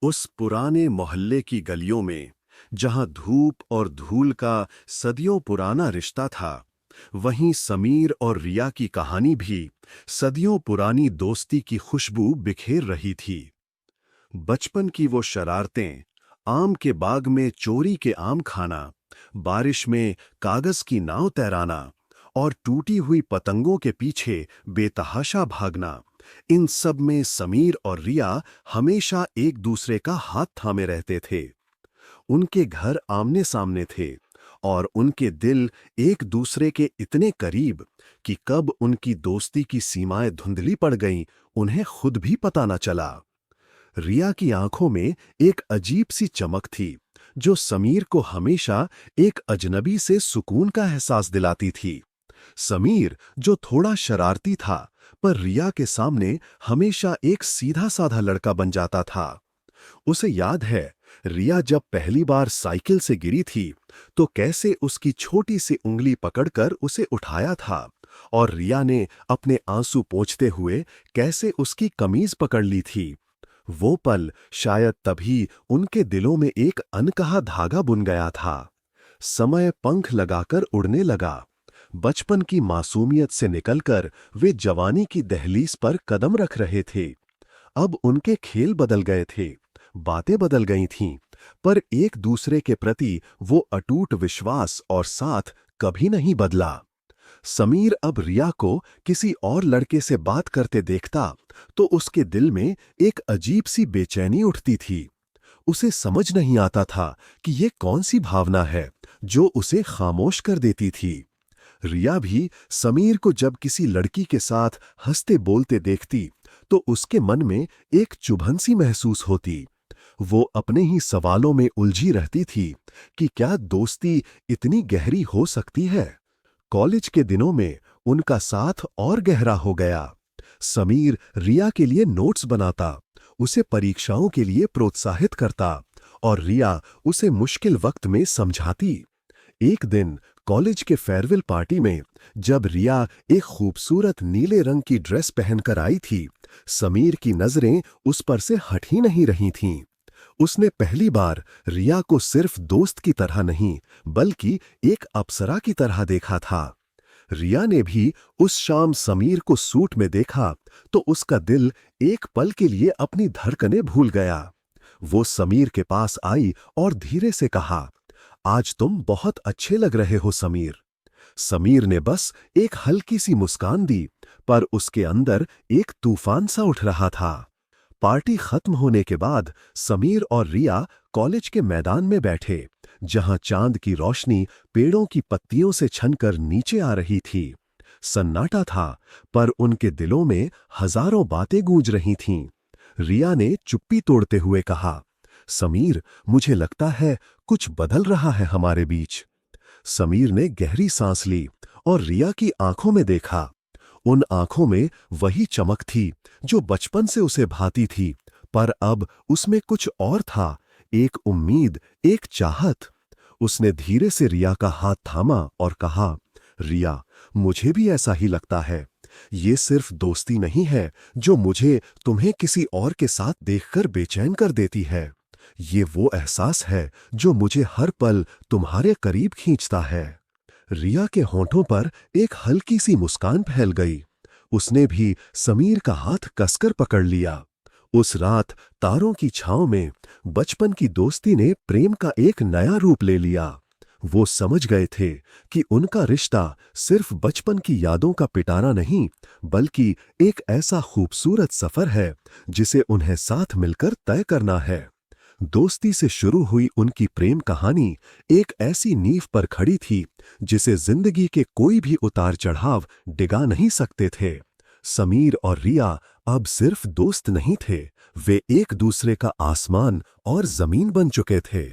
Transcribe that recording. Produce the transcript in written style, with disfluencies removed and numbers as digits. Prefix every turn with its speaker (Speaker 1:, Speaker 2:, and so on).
Speaker 1: उस पुराने मोहल्ले की गलियों में, जहां धूप और धूल का सदियों पुराना रिश्ता था, वहीं समीर और रिया की कहानी भी सदियों पुरानी दोस्ती की खुशबू बिखेर रही थी। बचपन की वो शरारतें, आम के बाग में चोरी के आम खाना, बारिश में कागज की नाव तैराना और टूटी हुई पतंगों के पीछे बेतहाशा भागना, इन सब में समीर और रिया हमेशा एक दूसरे का हाथ थामे रहते थे। उनके घर आमने सामने थे और उनके दिल एक दूसरे के इतने करीब कि कब उनकी दोस्ती की सीमाएं धुंधली पड़ गईं, उन्हें खुद भी पता न चला। रिया की आंखों में एक अजीब सी चमक थी, जो समीर को हमेशा एक अजनबी से सुकून का एहसास दिलाती थी। समीर, जो थोड़ा शरारती था, पर रिया के सामने हमेशा एक सीधा साधा लड़का बन जाता था। उसे याद है, रिया जब पहली बार साइकिल से गिरी थी, तो कैसे उसकी छोटी सी उंगली पकड़कर उसे उठाया था, और रिया ने अपने आंसू पोंछते हुए कैसे उसकी कमीज पकड़ ली थी। वो पल शायद तभी उनके दिलों में एक अनकहा धागा बुन गया था। समय पंख लगाकर उड़ने लगा। बचपन की मासूमियत से निकलकर वे जवानी की दहलीज पर कदम रख रहे थे। अब उनके खेल बदल गए थे, बातें बदल गई थीं, पर एक दूसरे के प्रति वो अटूट विश्वास और साथ कभी नहीं बदला। समीर अब रिया को किसी और लड़के से बात करते देखता तो उसके दिल में एक अजीब सी बेचैनी उठती थी। उसे समझ नहीं आता था कि ये कौन सी भावना है जो उसे खामोश कर देती थी। रिया भी समीर को जब किसी लड़की के साथ हंसते बोलते देखती तो उसके मन में एक चुभन सी महसूस होती। वो अपने ही सवालों में उलझी रहती थी कि क्या दोस्ती इतनी गहरी हो सकती है। कॉलेज के दिनों में उनका साथ और गहरा हो गया। समीर रिया के लिए नोट्स बनाता, उसे परीक्षाओं के लिए प्रोत्साहित करता और रिया उसे मुश्किल वक्त में समझाती। एक दिन कॉलेज के फेयरवेल पार्टी में जब रिया एक खूबसूरत नीले रंग की ड्रेस पहनकर आई थी, समीर की नजरें उस पर से हट ही नहीं रही थीं। उसने पहली बार रिया को सिर्फ दोस्त की तरह नहीं, बल्कि एक अप्सरा की तरह देखा था। रिया ने भी उस शाम समीर को सूट में देखा तो उसका दिल एक पल के लिए अपनी धड़कनें भूल गया। वो समीर के पास आई और धीरे से कहा, आज तुम बहुत अच्छे लग रहे हो समीर। समीर ने बस एक हल्की सी मुस्कान दी, पर उसके अंदर एक तूफान सा उठ रहा था। पार्टी खत्म होने के बाद समीर और रिया कॉलेज के मैदान में बैठे, जहां चांद की रोशनी पेड़ों की पत्तियों से छनकर नीचे आ रही थी। सन्नाटा था, पर उनके दिलों में हजारों बातें गूंज रही थीं। रिया ने चुप्पी तोड़ते हुए कहा, समीर, मुझे लगता है कुछ बदल रहा है हमारे बीच। समीर ने गहरी सांस ली और रिया की आंखों में देखा। उन आंखों में वही चमक थी जो बचपन से उसे भाती थी, पर अब उसमें कुछ और था, एक उम्मीद, एक चाहत। उसने धीरे से रिया का हाथ थामा और कहा, रिया, मुझे भी ऐसा ही लगता है। ये सिर्फ दोस्ती नहीं है जो मुझे तुम्हें किसी और के साथ देखकर बेचैन कर देती है। ये वो एहसास है जो मुझे हर पल तुम्हारे करीब खींचता है। रिया के होंठों पर एक हल्की सी मुस्कान फैल गई। उसने भी समीर का हाथ कसकर पकड़ लिया। उस रात तारों की छांव में बचपन की दोस्ती ने प्रेम का एक नया रूप ले लिया। वो समझ गए थे कि उनका रिश्ता सिर्फ बचपन की यादों का पिटारा नहीं, बल्कि एक ऐसा खूबसूरत सफर है जिसे उन्हें साथ मिलकर तय करना है। दोस्ती से शुरू हुई उनकी प्रेम कहानी एक ऐसी नींव पर खड़ी थी जिसे जिंदगी के कोई भी उतार चढ़ाव डिगा नहीं सकते थे। समीर और रिया अब सिर्फ दोस्त नहीं थे, वे एक दूसरे का आसमान और जमीन बन चुके थे।